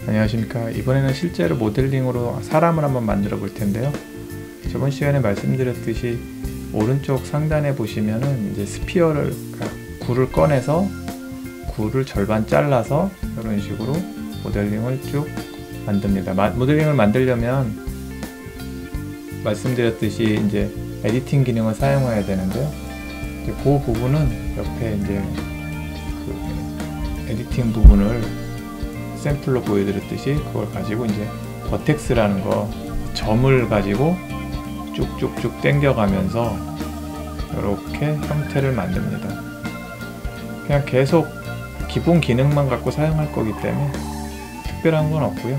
안녕하십니까. 이번에는 실제로 모델링으로 사람을 한번 만들어 볼 텐데요. 저번 시간에 말씀드렸듯이 오른쪽 상단에 보시면은 이제 스피어를, 굴을 꺼내서 굴을 절반 잘라서 이런 식으로 모델링을 쭉 만듭니다. 모델링을 만들려면 말씀드렸듯이 이제 에디팅 기능을 사용해야 되는데요. 이제 그 부분은 옆에 이제 그 에디팅 부분을 샘플로 보여드렸듯이 그걸 가지고 이제 버텍스라는 거, 점을 가지고 쭉쭉쭉 당겨가면서 이렇게 형태를 만듭니다. 그냥 계속 기본 기능만 갖고 사용할 거기 때문에 특별한 건 없고요.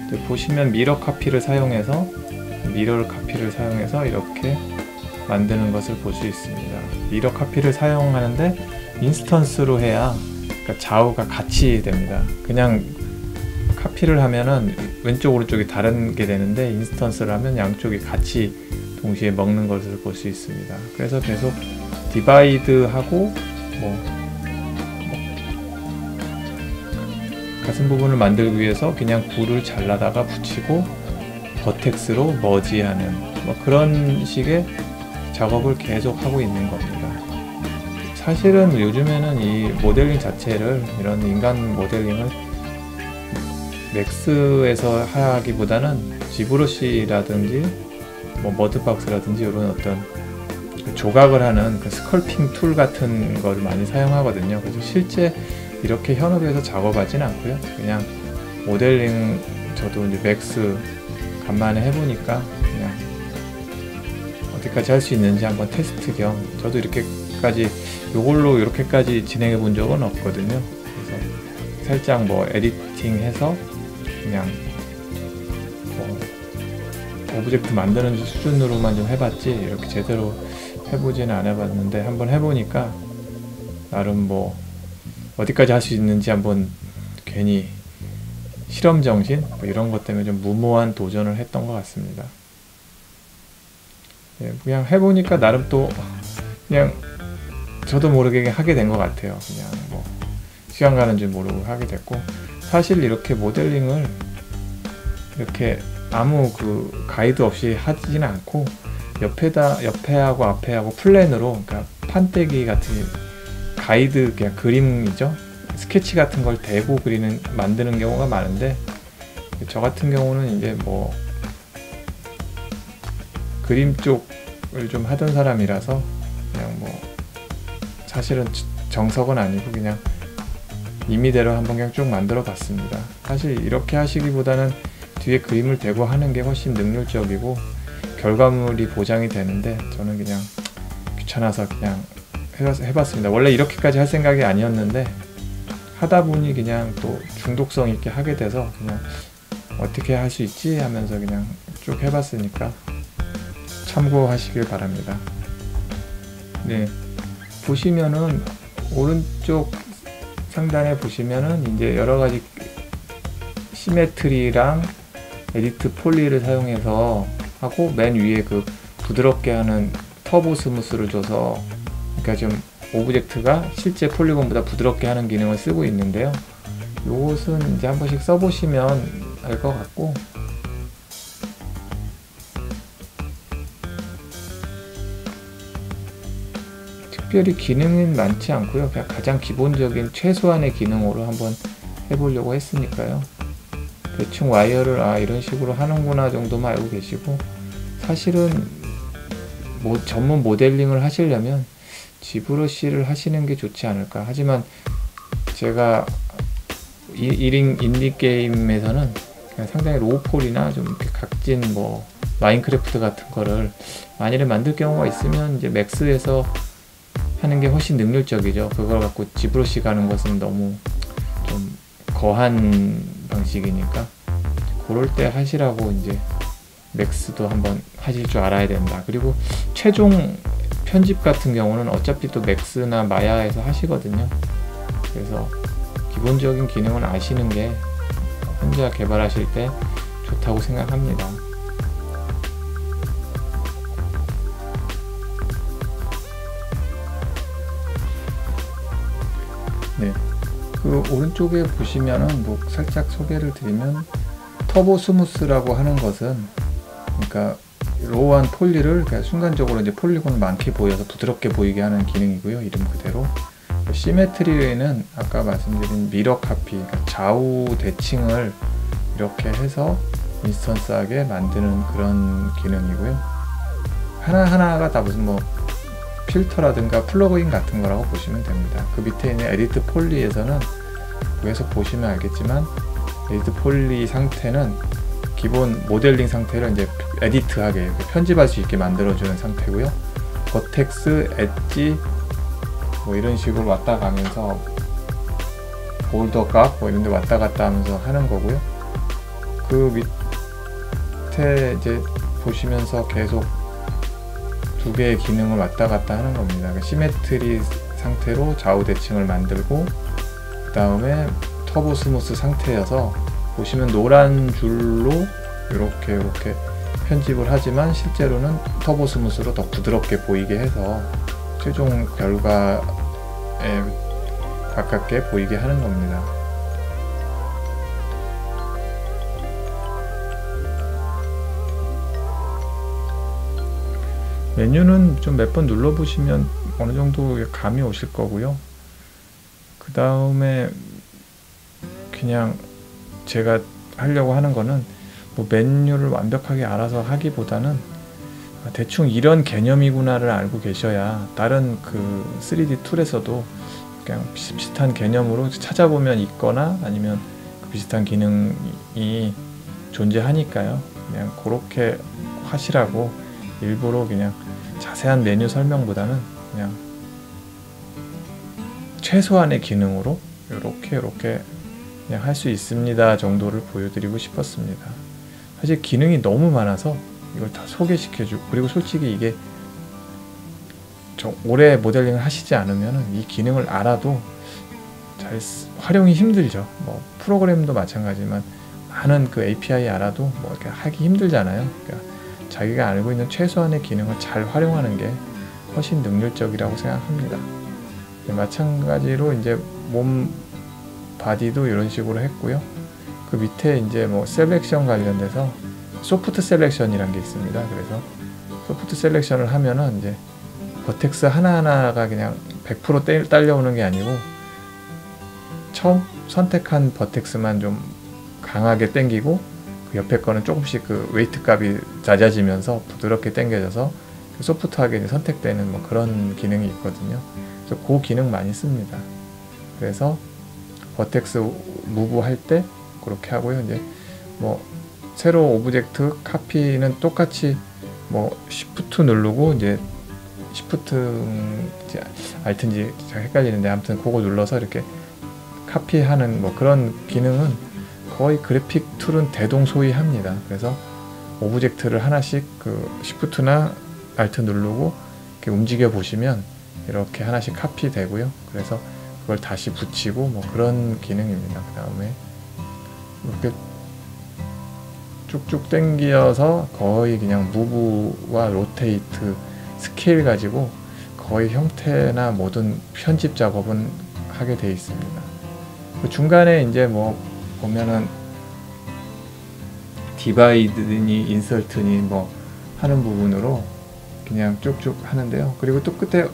이제 보시면 미러 카피를 사용해서 이렇게 만드는 것을 볼 수 있습니다. 미러 카피를 사용하는데 인스턴스로 해야 좌우가 같이 됩니다. 그냥 카피를 하면은 왼쪽 오른쪽이 다른 게 되는데 인스턴스를 하면 양쪽이 같이 동시에 먹는 것을 볼 수 있습니다. 그래서 계속 디바이드 하고 가슴 부분을 만들기 위해서 그냥 굴을 잘라다가 붙이고 버텍스로 머지하는 그런 식의 작업을 계속 하고 있는 겁니다. 사실은 요즘에는 이 모델링 자체를, 이런 인간 모델링을 맥스에서 하기보다는 지브러시라든지 머드박스라든지 이런 어떤 조각을 하는 그 스컬핑 툴 같은 걸 많이 사용하거든요. 그래서 실제 이렇게 현업에서 작업하진 않고요. 그냥 모델링, 저도 이제 맥스 간만에 해보니까 그냥 어디까지 할 수 있는지 한번 테스트 겸, 저도 요걸로 이렇게까지 진행해 본 적은 없거든요. 그래서 살짝 에디팅 해서 그냥 오브젝트 만드는 수준으로만 좀 해봤지, 이렇게 제대로 해보지는 않아봤는데, 한번 해보니까 나름 어디까지 할 수 있는지 한번, 괜히 실험 정신 이런 것 때문에 좀 무모한 도전을 했던 것 같습니다. 그냥 해보니까 나름 또 그냥 저도 모르게 하게 된 것 같아요. 그냥 시간 가는 줄 모르고 하게 됐고, 사실 이렇게 모델링을 이렇게 아무 가이드 없이 하지는 않고 옆에하고 앞에하고 플랜으로, 그러니까 판때기 같은 가이드, 그냥 그림이죠. 스케치 같은 걸 대고 만드는 경우가 많은데, 저 같은 경우는 이제 그림 쪽을 좀 하던 사람이라서 그냥 사실은 정석은 아니고 그냥 임의대로 한번 그냥 쭉 만들어 봤습니다. 사실 이렇게 하시기보다는 뒤에 그림을 대고 하는 게 훨씬 능률적이고 결과물이 보장이 되는데, 저는 그냥 귀찮아서 그냥 해봤습니다. 원래 이렇게까지 할 생각이 아니었는데 하다 보니 그냥 또 중독성 있게 하게 돼서 그냥 어떻게 할 수 있지 하면서 그냥 쭉 해봤으니까 참고하시길 바랍니다. 네, 보시면은 오른쪽 상단에 보시면은 이제 여러가지 시메트리랑 에디트 폴리를 사용해서 하고, 맨 위에 부드럽게 하는 터보 스무스를 줘서, 그러니까 좀 오브젝트가 실제 폴리곤보다 부드럽게 하는 기능을 쓰고 있는데요. 요것은 이제 한 번씩 써보시면 알 것 같고, 특별히 기능은 많지 않고요. 그냥 가장 기본적인 최소한의 기능으로 한번 해보려고 했으니까요. 대충 와이어를 이런 식으로 하는구나 정도만 알고 계시고, 사실은 전문 모델링을 하시려면 지브러시를 하시는 게 좋지 않을까. 하지만 제가 1인 인디게임에서는 그냥 상당히 로우폴이나 좀 이렇게 각진 마인크래프트 같은 거를 만일에 만들 경우가 있으면 이제 맥스에서 하는 게 훨씬 능률적이죠. 그걸 갖고 지브러시 가는 것은 너무 좀 거한 방식이니까, 그럴 때 하시라고 이제 맥스도 한번 하실 줄 알아야 된다. 그리고 최종 편집 같은 경우는 어차피 또 맥스나 마야에서 하시거든요. 그래서 기본적인 기능은 아시는 게 혼자 개발하실 때 좋다고 생각합니다. 네, 그 오른쪽에 보시면은 뭐 살짝 소개를 드리면 터보 스무스라고 하는 것은, 그러니까 로우한 폴리를 그러니까 순간적으로 이제 폴리곤 많게 보여서 부드럽게 보이게 하는 기능이고요. 이름 그대로. 시메트리는 아까 말씀드린 미러 카피, 그러니까 좌우 대칭을 이렇게 해서 인스턴스하게 만드는 그런 기능이고요. 하나하나가 다 무슨 뭐 필터라든가 플러그인 같은 거라고 보시면 됩니다. 그 밑에 있는 에디트 폴리에서는 위에서 보시면 알겠지만, 에디트 폴리 상태는 기본 모델링 상태를 이제 에디트하게 편집할 수 있게 만들어주는 상태고요. 버텍스, 엣지 뭐 이런 식으로 왔다 가면서 볼더 값 뭐 이런 데 왔다 갔다 하면서 하는 거고요. 그 밑에 이제 보시면서 계속 두 개의 기능을 왔다 갔다 하는 겁니다. 시메트리 상태로 좌우 대칭을 만들고, 그 다음에 터보 스무스 상태여서 보시면 노란 줄로 이렇게 편집을 하지만 실제로는 터보 스무스로 더 부드럽게 보이게 해서 최종 결과에 가깝게 보이게 하는 겁니다. 메뉴는 좀 몇 번 눌러보시면 어느 정도 감이 오실 거고요. 그 다음에 그냥 제가 하려고 하는 거는 뭐 메뉴를 완벽하게 알아서 하기보다는 대충 이런 개념이구나를 알고 계셔야 다른 그 3D 툴에서도 그냥 비슷비슷한 개념으로 찾아보면 있거나 아니면 그 비슷한 기능이 존재하니까요. 그냥 그렇게 하시라고 일부러 그냥 자세한 메뉴 설명보다는 그냥 최소한의 기능으로 이렇게 그냥 할 수 있습니다 정도를 보여드리고 싶었습니다. 사실 기능이 너무 많아서 이걸 다 소개시켜주고, 그리고 솔직히 이게 오래 모델링을 하시지 않으면 이 기능을 알아도 잘 활용이 힘들죠. 뭐 프로그램도 마찬가지지만 많은 그 API 알아도 뭐 이렇게 하기 힘들잖아요. 그러니까 자기가 알고 있는 최소한의 기능을 잘 활용하는 게 훨씬 능률적이라고 생각합니다. 마찬가지로 이제 몸 바디도 이런 식으로 했고요. 그 밑에 이제 뭐 셀렉션 관련돼서 소프트 셀렉션이란 게 있습니다. 그래서 소프트 셀렉션을 하면은 이제 버텍스 하나하나가 그냥 100% 딸려오는 게 아니고 처음 선택한 버텍스만 좀 강하게 당기고 그 옆에 거는 조금씩 그 웨이트 값이 낮아지면서 부드럽게 당겨져서 소프트하게 선택되는 뭐 그런 기능이 있거든요. 그래서 그 기능 많이 씁니다. 그래서 버텍스 무브 할 때 그렇게 하고요. 이제 뭐 새로 오브젝트 카피는 똑같이 뭐 Shift 누르고 이제 Shift Alt인지 잘 헷갈리는데 아무튼 그거 눌러서 이렇게 카피하는 뭐 그런 기능은 거의 그래픽 툴은 대동소이합니다. 그래서 오브젝트를 하나씩 그 Shift나 Alt 누르고 이렇게 움직여 보시면 이렇게 하나씩 카피 되고요. 그래서 그걸 다시 붙이고 뭐 그런 기능입니다. 그 다음에 이렇게 쭉쭉 당겨서 거의 그냥 무브와 로테이트 스케일 가지고 거의 형태나 모든 편집 작업은 하게 돼 있습니다. 그 중간에 이제 뭐 보면은 디바이드니 인설트니 뭐 하는 부분으로 그냥 쭉쭉 하는데요. 그리고 또 끝에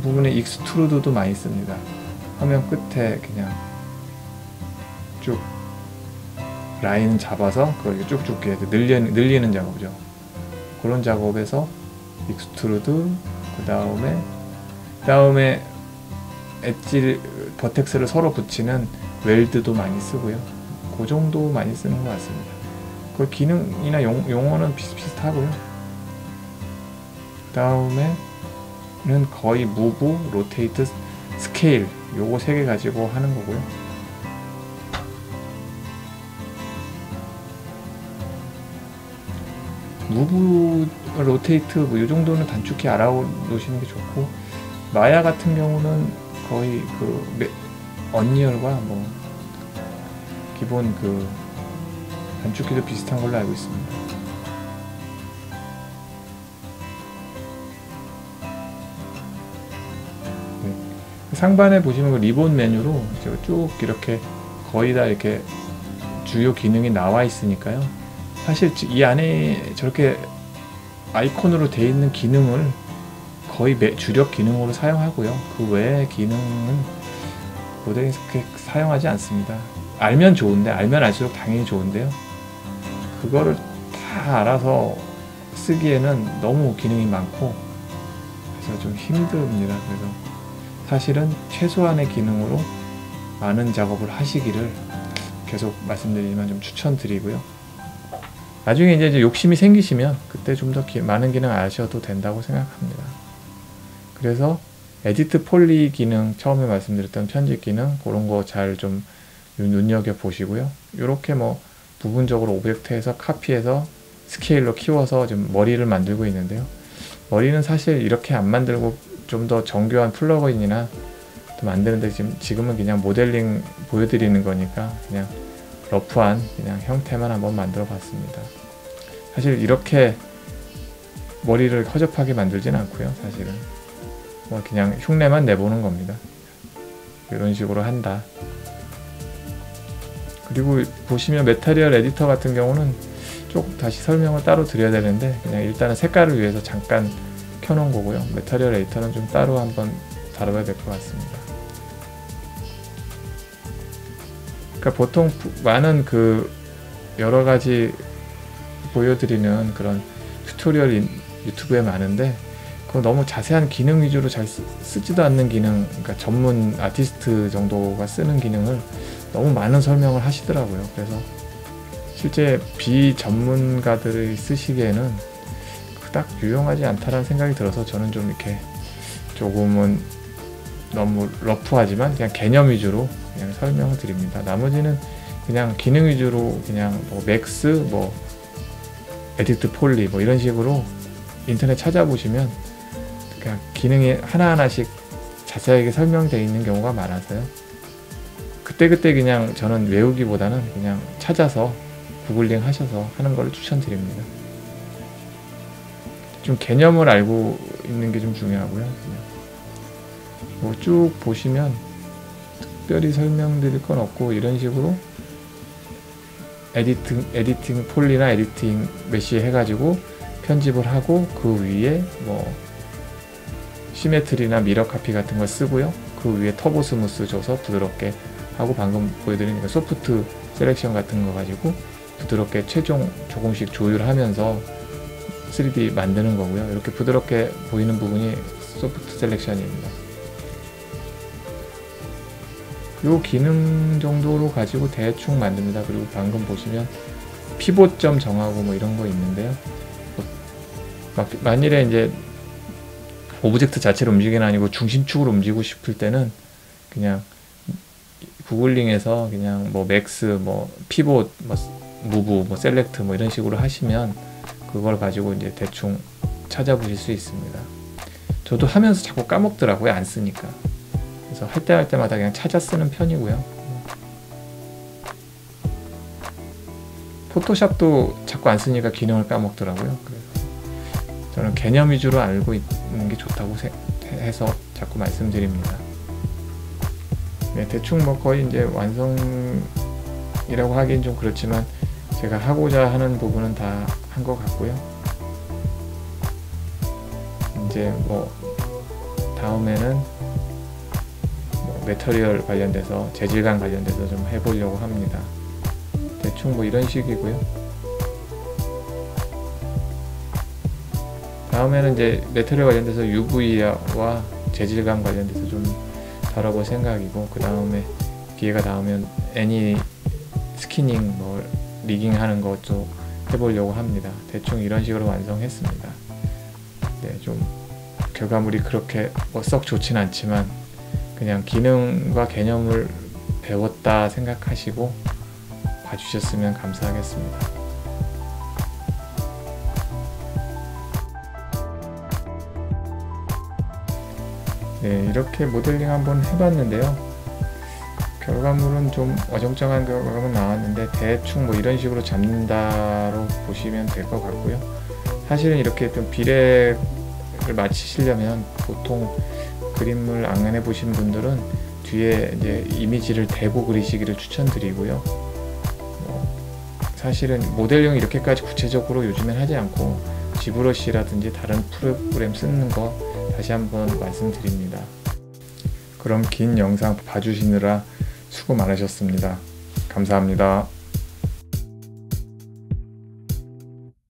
부분에 익스트루드도 많이 씁니다. 화면 끝에 그냥 쭉 라인 잡아서 그걸 쭉쭉 늘리는 작업이죠. 그런 작업에서 익스트루드, 그 다음에 엣지 버텍스를 서로 붙이는 웰드도 많이 쓰고요. 그 정도 많이 쓰는 것 같습니다. 그 기능이나 용어는 비슷하고요. 그 다음에는 거의 무브, 로테이트, 스케일 요거 3개 가지고 하는 거고요. 무브, 로테이트 뭐 이 정도는 단축키 알아놓으시는 게 좋고, 마야 같은 경우는 거의 그 언리얼과 뭐 기본 그 단축키도 비슷한 걸로 알고 있습니다. 네. 상단에 보시면 그 리본 메뉴로 쭉 이렇게 거의 다 이렇게 주요 기능이 나와 있으니까요. 사실 이 안에 저렇게 아이콘으로 되어 있는 기능을 거의 주력 기능으로 사용하고요. 그 외의 기능은 모델링에서 그렇게 사용하지 않습니다. 알면 좋은데, 알면 알수록 당연히 좋은데요. 그거를 다 알아서 쓰기에는 너무 기능이 많고 그래서 좀 힘듭니다. 그래서 사실은 최소한의 기능으로 많은 작업을 하시기를 계속 말씀드리지만 좀 추천드리고요. 나중에 이제 욕심이 생기시면 그때 좀 더 많은 기능 아셔도 된다고 생각합니다. 그래서 에디트 폴리 기능, 처음에 말씀드렸던 편집 기능, 그런 거 잘 좀 눈여겨 보시고요. 이렇게 뭐 부분적으로 오브젝트에서 카피해서 스케일로 키워서 좀 머리를 만들고 있는데요. 머리는 사실 이렇게 안 만들고 좀 더 정교한 플러그인이나 또 만드는데 지금은 그냥 모델링 보여드리는 거니까 그냥 러프한 그냥 형태만 한번 만들어 봤습니다. 사실 이렇게 머리를 허접하게 만들진 않고요. 사실은 뭐 그냥 흉내만 내보는 겁니다. 이런 식으로 한다. 그리고 보시면 메타리얼 에디터 같은 경우는 쭉 다시 설명을 따로 드려야 되는데 그냥 일단은 색깔을 위해서 잠깐 켜놓은 거고요. 메타리얼 에디터는 좀 따로 한번 다뤄야 될 것 같습니다. 그러니까 보통 많은 그 여러 가지 보여드리는 그런 튜토리얼 유튜브에 많은데 그거 너무 자세한 기능 위주로 잘 쓰지도 않는 기능, 그러니까 전문 아티스트 정도가 쓰는 기능을 너무 많은 설명을 하시더라고요. 그래서 실제 비전문가들이 쓰시기에는 그닥 유용하지 않다라는 생각이 들어서 저는 좀 이렇게 조금은 너무 러프하지만 그냥 개념 위주로 그냥 설명을 드립니다. 나머지는 그냥 기능 위주로 그냥 뭐 맥스, 뭐 에디트 폴리 뭐 이런 식으로 인터넷 찾아보시면 그냥 기능이 하나하나씩 자세하게 설명되어 있는 경우가 많아서요. 그때그때 그냥 저는 외우기보다는 그냥 찾아서 구글링 하셔서 하는 걸 추천드립니다. 좀 개념을 알고 있는 게 좀 중요하고요. 뭐 쭉 보시면 특별히 설명드릴 건 없고 이런 식으로 에디팅 폴리나 에디팅 메시 해가지고 편집을 하고 그 위에 뭐 시메트리나 미러 카피 같은 걸 쓰고요. 그 위에 터보 스무스 줘서 부드럽게 하고 방금 보여드린 소프트 셀렉션 같은 거 가지고 부드럽게 최종 조금씩 조율하면서 3D 만드는 거고요. 이렇게 부드럽게 보이는 부분이 소프트 셀렉션입니다. 요 기능 정도로 가지고 대충 만듭니다. 그리고 방금 보시면 피봇점 정하고 뭐 이런 거 있는데요. 만일에 이제 오브젝트 자체를 움직이는 아니고 중심축으로 움직이고 싶을 때는 그냥 구글링에서 그냥 뭐 맥스, 뭐 피봇, 뭐 무브, 뭐 셀렉트 뭐 이런 식으로 하시면 그걸 가지고 이제 대충 찾아보실 수 있습니다. 저도 하면서 자꾸 까먹더라고요. 안 쓰니까. 그래서 할 때마다 그냥 찾아 쓰는 편이고요. 포토샵도 자꾸 안 쓰니까 기능을 까먹더라고요. 그래서 저는 개념 위주로 알고 있는 게 좋다고 해서 자꾸 말씀드립니다. 네, 대충 뭐 거의 이제 완성이라고 하기엔 좀 그렇지만 제가 하고자 하는 부분은 다 한 것 같고요. 이제 뭐 다음에는 뭐 매터리얼 관련돼서 재질감 관련돼서 좀 해보려고 합니다. 대충 뭐 이런 식이고요. 다음에는 이제 매터리얼 관련돼서 UV와 재질감 관련돼서 좀 다뤄볼 생각이고, 그 다음에 기회가 닿으면 애니 스키닝 뭐 리깅 하는 것도 해보려고 합니다. 대충 이런 식으로 완성했습니다. 네, 좀 결과물이 그렇게 뭐 썩 좋진 않지만 그냥 기능과 개념을 배웠다 생각하시고 봐주셨으면 감사하겠습니다. 네, 이렇게 모델링 한번 해봤는데요. 결과물은 좀 어정쩡한 결과물은 나왔는데 대충 뭐 이런 식으로 잡는다로 보시면 될 것 같고요. 사실은 이렇게 좀 비례를 맞추시려면 보통 그림을 안 해보신 분들은 뒤에 이제 이미지를 대고 그리시기를 추천드리고요. 사실은 모델링 이렇게까지 구체적으로 요즘엔 하지 않고 지브러시라든지 다른 프로그램 쓰는 거 다시 한번 말씀드립니다. 그럼 긴 영상 봐주시느라 수고 많으셨습니다. 감사합니다.